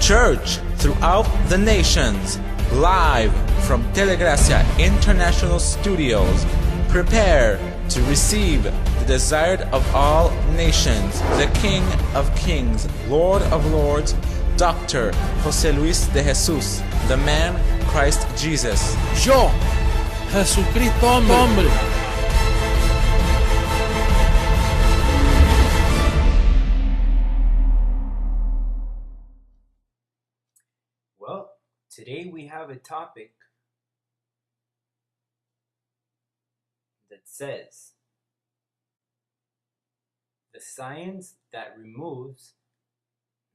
Church throughout the nations, live from Telegracia International Studios. Prepare to receive the desired of all nations, the King of Kings, Lord of Lords, Dr. José Luis de Jesús, the man Christ Jesus. Yo, Jesucristo hombre. Well, today we have a topic that says the science that removes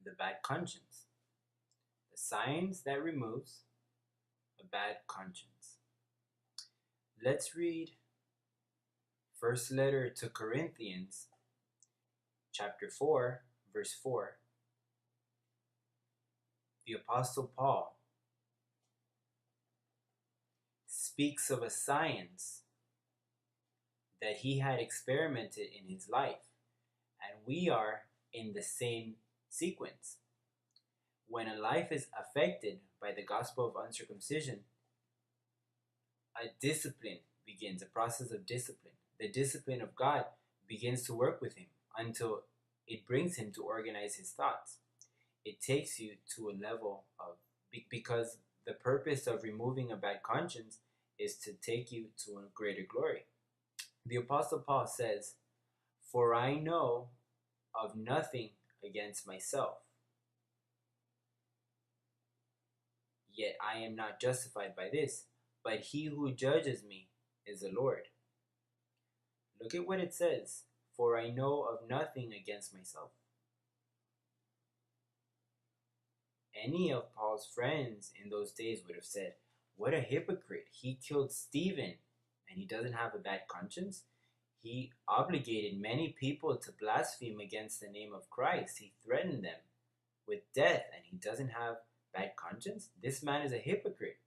the bad conscience. The science that removes a bad conscience. Let's read first letter to Corinthians, chapter 4, verse 4. The Apostle Paul speaks of a science that he had experimented in his life, and we are in the same sequence. When a life is affected by the gospel of uncircumcision, a discipline begins, a process of discipline. The discipline of God begins to work with him until it brings him to organize his thoughts. It takes you to a level of, because the purpose of removing a bad conscience is to take you to a greater glory. The Apostle Paul says, "For I know of nothing against myself, yet I am not justified by this, but he who judges me is the Lord." Look at what it says, "For I know of nothing against myself." Any of Paul's friends in those days would have said, "What a hypocrite. He killed Stephen and he doesn't have a bad conscience. He obligated many people to blaspheme against the name of Christ. He threatened them with death and he doesn't have bad conscience. This man is a hypocrite."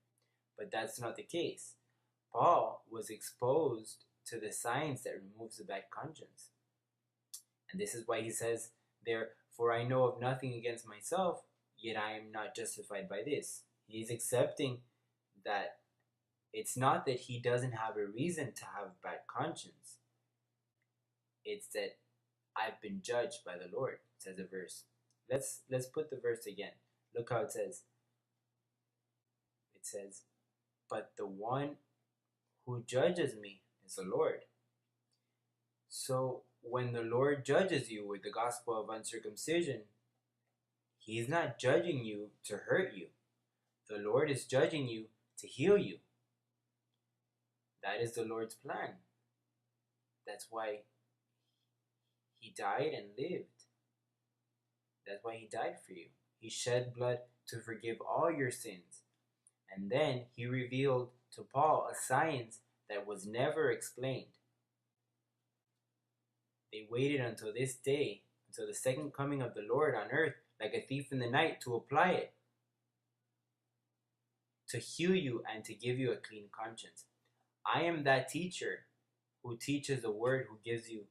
But that's not the case. Paul was exposed to the science that removes the bad conscience. And this is why he says there, "For I know of nothing against myself, yet I am not justified by this." He's accepting that it's not that he doesn't have a reason to have bad conscience. It's that I've been judged by the Lord, says the verse. Let's put the verse again. Look how it says. It says, "But the one who judges me is the Lord." So when the Lord judges you with the gospel of uncircumcision, He's not judging you to hurt you. The Lord is judging you to heal you. That is the Lord's plan. That's why He died and lived. That's why He died for you. He shed blood to forgive all your sins. And then He revealed to Paul a science that was never explained. They waited until this day, until the second coming of the Lord on earth, like a thief in the night, to apply it, to heal you and to give you a clean conscience. I am that teacher who teaches the word, who gives you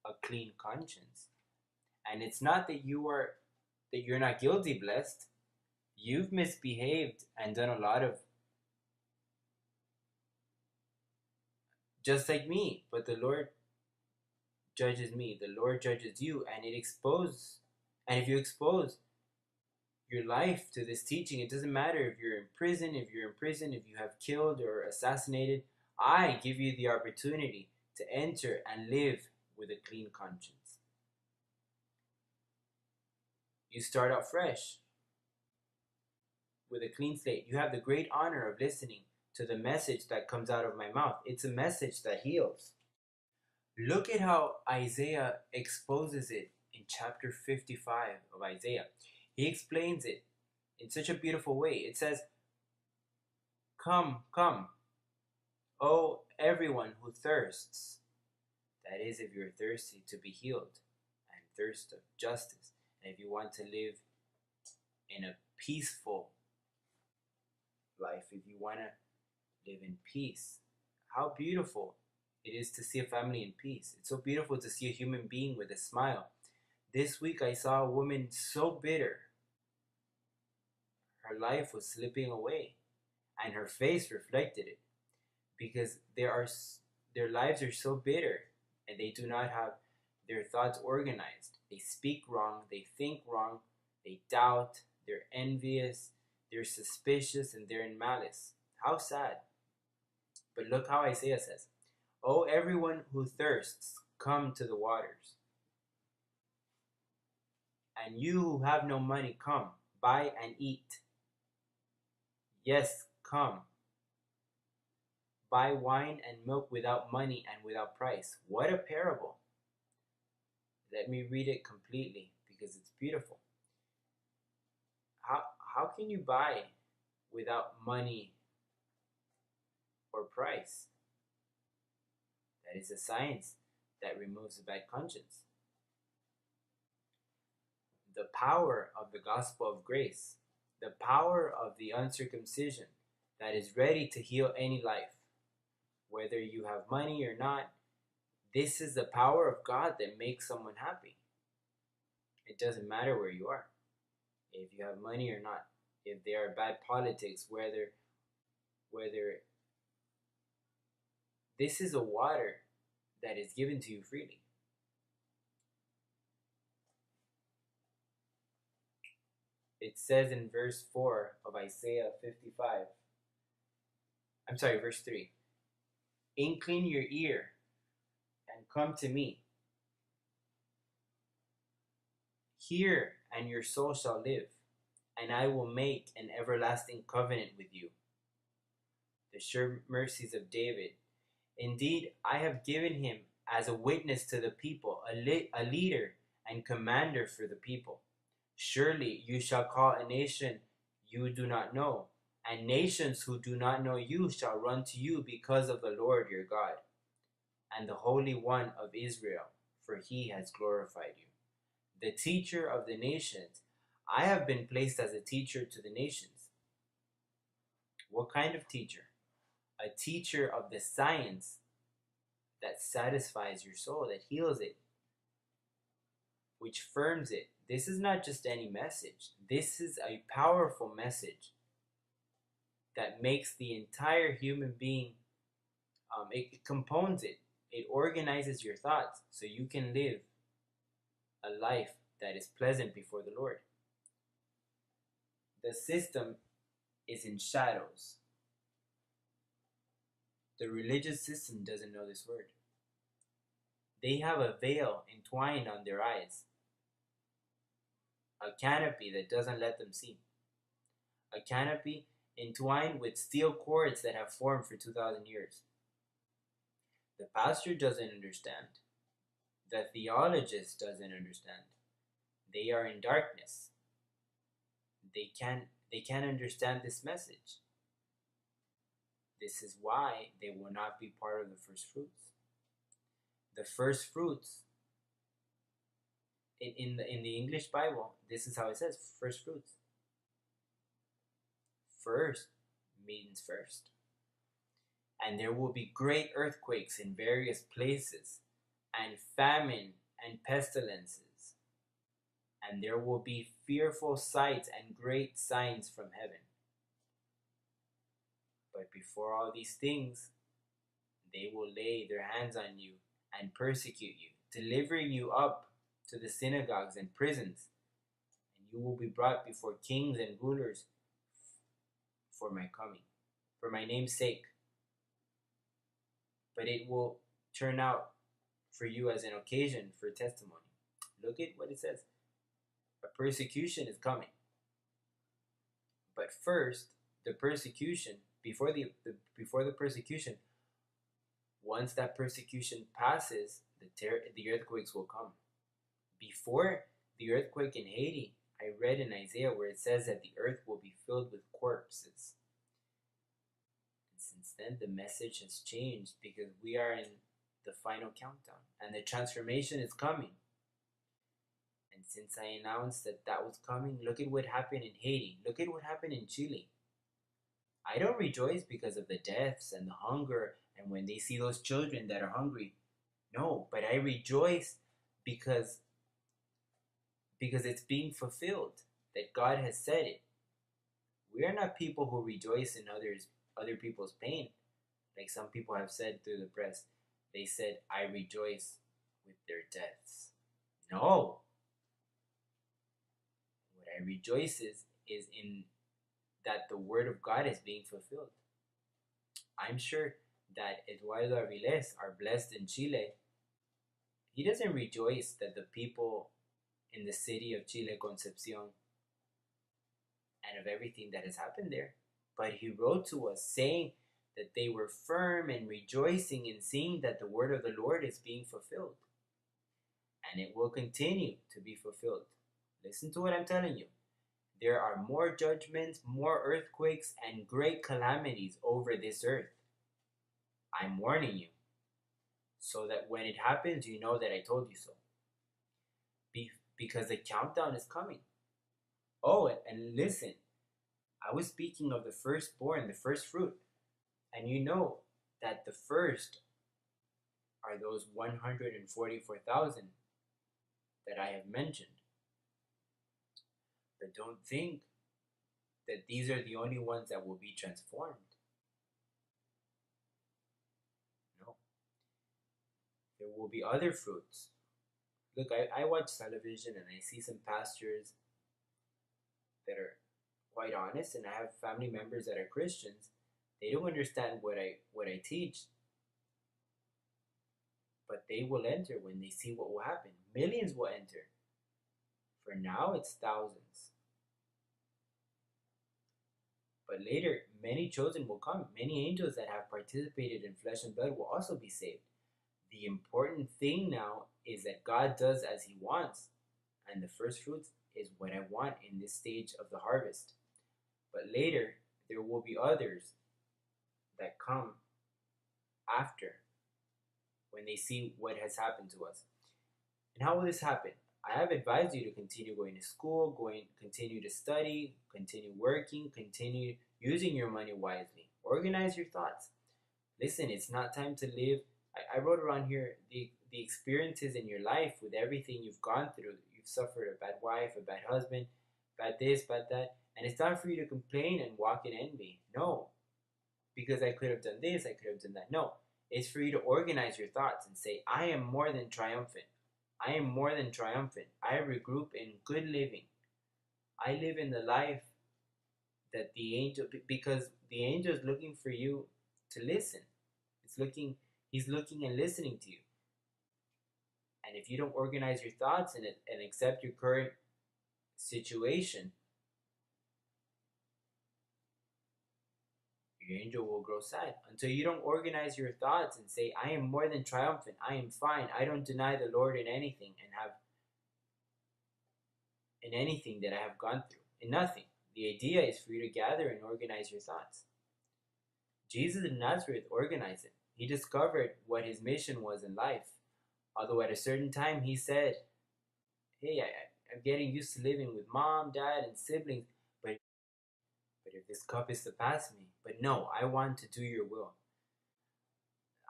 a clean conscience. And it's not that you're not guilty, blessed. You've misbehaved and done a lot of, just like me, but the Lord judges me. The Lord judges you, and if you expose your life to this teaching, it doesn't matter if you're in prison, if you have killed or assassinated, I give you the opportunity to enter and live with a clean conscience. You start out fresh with a clean slate. You have the great honor of listening to the message that comes out of my mouth. It's a message that heals. Look at how Isaiah exposes it in chapter 55 of Isaiah. He explains it in such a beautiful way. It says, "Come, come, O everyone who thirsts." That is, if you're thirsty to be healed and thirst of justice, and if you want to live in a peaceful life, if you want to live in peace. How beautiful it is to see a family in peace. It's so beautiful to see a human being with a smile. This week I saw a woman so bitter her life was slipping away, and her face reflected it, because their lives are so bitter, and they do not have their thoughts organized. They speak wrong, they think wrong, they doubt, they're envious, they're suspicious, and they're in malice. How sad. But look how Isaiah says, "O everyone who thirsts, come to the waters. And you who have no money, come, buy and eat. Yes, come. Buy wine and milk without money and without price." What a parable. Let me read it completely because it's beautiful. How can you buy without money or price? That is a science that removes a bad conscience. The power of the gospel of grace, the power of the uncircumcision that is ready to heal any life, whether you have money or not. This is the power of God that makes someone happy. It doesn't matter where you are, if you have money or not, if there are bad politics, whether this is a water that is given to you freely. It says in verse 4 of Isaiah 55, verse 3, "Incline your ear and come to me. Hear, and your soul shall live, and I will make an everlasting covenant with you. The sure mercies of David. Indeed, I have given him as a witness to the people, a leader and commander for the people. Surely you shall call a nation you do not know, and nations who do not know you shall run to you because of the Lord your God, and the Holy One of Israel, for he has glorified you. The teacher of the nations. I have been placed as a teacher to the nations." What kind of teacher? A teacher of the science that satisfies your soul, that heals it, which firms it. This is not just any message. This is a powerful message that makes the entire human being, it compounds it. It organizes your thoughts so you can live a life that is pleasant before the Lord. The system is in shadows. The religious system doesn't know this word. They have a veil entwined on their eyes, a canopy that doesn't let them see, a canopy entwined with steel cords that have formed for 2,000 years. The pastor doesn't understand. The theologist doesn't understand. They are in darkness. They can't understand this message. This is why they will not be part of the first fruits. The first fruits, in the English Bible, this is how it says, first fruits. First means first. And there will be great earthquakes in various places, and famine and pestilences. And there will be fearful sights and great signs from heaven. But before all these things, they will lay their hands on you and persecute you, delivering you up to the synagogues and prisons. And you will be brought before kings and rulers for my coming, for my name's sake. But it will turn out for you as an occasion for testimony. Look at what it says. A persecution is coming. But first, the persecution, before the persecution, once that persecution passes, the earthquakes will come. Before the earthquake in Haiti, I read in Isaiah where it says that the earth will be filled with corpses. And since then, the message has changed because we are in the final countdown and the transformation is coming. And since I announced that was coming, look at what happened in Haiti. Look at what happened in Chile. I don't rejoice because of the deaths and the hunger and when they see those children that are hungry. No, but I rejoice because it's being fulfilled, that God has said it. We are not people who rejoice in other people's pain. Like some people have said through the press. They said, I rejoice with their deaths. No. What I rejoice is in that the word of God is being fulfilled. I'm sure that Eduardo Aviles, our blessed in Chile, he doesn't rejoice that the people in the city of Chile, Concepcion, and of everything that has happened there. But he wrote to us saying that they were firm and rejoicing in seeing that the word of the Lord is being fulfilled. And it will continue to be fulfilled. Listen to what I'm telling you. There are more judgments, more earthquakes, and great calamities over this earth. I'm warning you, so that when it happens, you know that I told you so. Because the countdown is coming. Oh, and listen, I was speaking of the firstborn, the first fruit. And you know that the first are those 144,000 that I have mentioned. But don't think that these are the only ones that will be transformed. No. There will be other fruits. Look, I watch television and I see some pastors that are quite honest, and I have family members that are Christians. They don't understand what I teach, but they will enter when they see what will happen. Millions will enter. For now, it's thousands. But later, many chosen will come. Many angels that have participated in flesh and blood will also be saved. The important thing now is that God does as he wants. And the first fruits is what I want in this stage of the harvest. But later, there will be others that come after when they see what has happened to us. And how will this happen? I have advised you to continue going to school, continue to study, continue working, continue using your money wisely. Organize your thoughts. Listen, it's not time to live. I wrote around here the experiences in your life with everything you've gone through. You've suffered a bad wife, a bad husband, bad this, bad that. And it's time for you to complain and walk in envy. No. Because I could have done this, I could have done that. No. It's for you to organize your thoughts and say, I am more than triumphant. I am more than triumphant. I regroup in good living. I live in the life that the angel, because the angel is looking for you to listen. He's looking and listening to you. And if you don't organize your thoughts and accept your current situation, your angel will grow sad. Until you don't organize your thoughts and say, I am more than triumphant, I am fine, I don't deny the Lord in anything in anything that I have gone through, in nothing. The idea is for you to gather and organize your thoughts. Jesus of Nazareth organized it. He discovered what his mission was in life. Although at a certain time he said, hey, I'm getting used to living with mom, dad, and siblings, but if this cup is to pass me, but no, I want to do your will.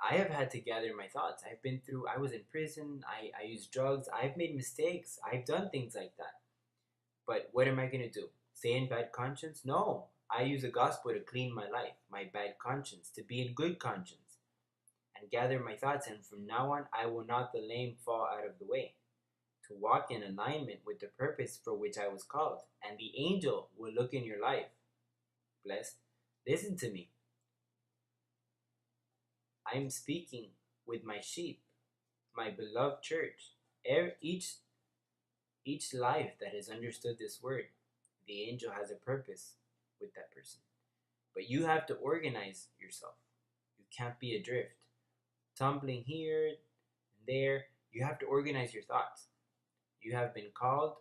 I have had to gather my thoughts. I was in prison, I used drugs, I've made mistakes, I've done things like that. But what am I going to do? Stay in bad conscience? No. I use the gospel to clean my life, my bad conscience, to be in good conscience, and gather my thoughts. And from now on, I will not the lame fall out of the way, to walk in alignment with the purpose for which I was called. And the angel will look in your life. Blessed. Listen to me. I am speaking with my sheep, my beloved church. Each life that has understood this word, the angel has a purpose with that person. But you have to organize yourself. You can't be adrift, tumbling here and there. You have to organize your thoughts. You have been called.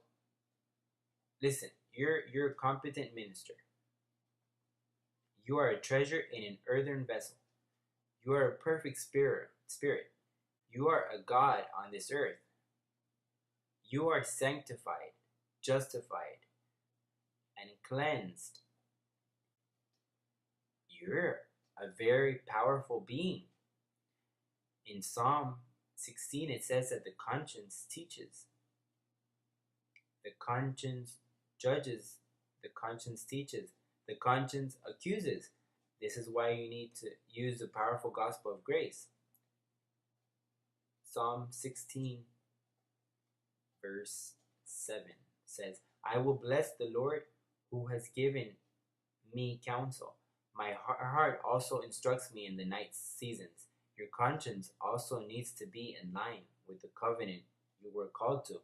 Listen, you're a competent minister. You are a treasure in an earthen vessel. You are a perfect spirit. You are a God on this earth. You are sanctified, justified, and cleansed. You're a very powerful being. In Psalm 16, it says that the conscience teaches. The conscience judges. The conscience teaches. The conscience accuses. This is why you need to use the powerful gospel of grace. Psalm 16, verse 7 says, I will bless the Lord who has given me counsel. My heart also instructs me in the night seasons. Your conscience also needs to be in line with the covenant you were called to.